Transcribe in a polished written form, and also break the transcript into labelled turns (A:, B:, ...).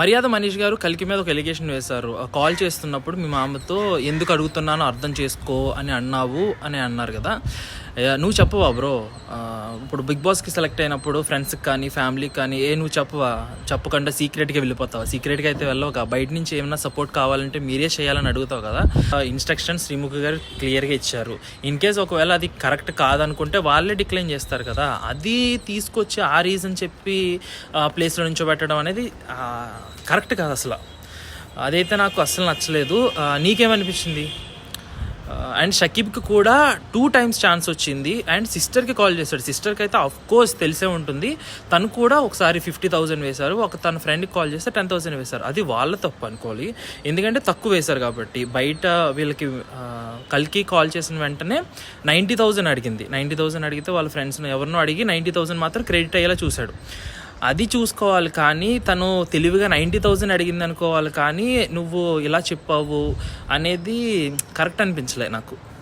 A: మర్యాద మనీష్ గారు కల్కి మీద ఒక ఎలిగేషన్ వేశారు. కాల్ చేస్తున్నప్పుడు మీ మామతో ఎందుకు అడుగుతున్నానో అర్థం చేసుకో అని అన్నావు అని అన్నారు కదా. నువ్వు చెప్పవా బ్రో? ఇప్పుడు బిగ్ బాస్కి సెలెక్ట్ అయినప్పుడు ఫ్రెండ్స్కి కానీ ఫ్యామిలీకి కానీ నువ్వు చెప్పవా? చెప్పకుండా సీక్రెట్గా వెళ్ళిపోతావా? సీక్రెట్గా అయితే వెళ్ళవు. బయట నుంచి ఏమైనా సపోర్ట్ కావాలంటే మీరే చేయాలని అడుగుతావు కదా. ఇన్స్ట్రక్షన్స్ శ్రీముఖి గారు క్లియర్గా ఇచ్చారు. ఇన్ కేస్ ఒకవేళ అది కరెక్ట్ కాదనుకుంటే వాళ్ళే డిక్లైన్ చేస్తారు కదా. అది తీసుకొచ్చి ఆ రీజన్ చెప్పి ప్లేస్లో నుంచోబెట్టడం అనేది కరెక్ట్ కాదు అసలు. అదైతే నాకు అస్సలు నచ్చలేదు. నీకేమనిపించింది? అండ్ షకీబ్కి కూడా 2 times ఛాన్స్ వచ్చింది అండ్ సిస్టర్కి కాల్ చేశాడు. సిస్టర్కి అయితే కోర్స్ తెలిసే ఉంటుంది. తను కూడా ఒకసారి 50,000 వేశారు, తన ఫ్రెండ్కి కాల్ చేస్తే 10,000 వేశారు. అది వాళ్ళ తప్పు అనుకోవాలి, ఎందుకంటే తక్కువ వేశారు కాబట్టి. బయట వీళ్ళకి కల్కి కాల్ చేసిన వెంటనే 90,000 అడిగింది. 90,000 అడిగితే వాళ్ళ ఫ్రెండ్స్ని ఎవరినో అడిగి 90,000 మాత్రం క్రెడిట్ అయ్యేలా చూశాడు. అది చూసుకోవాలి కానీ తను తెలివిగా 90,000 అడిగింది అనుకోవాలి. కానీ నువ్వు ఇలా చెప్పావు అనేది కరెక్ట్ అనిపించలే నాకు.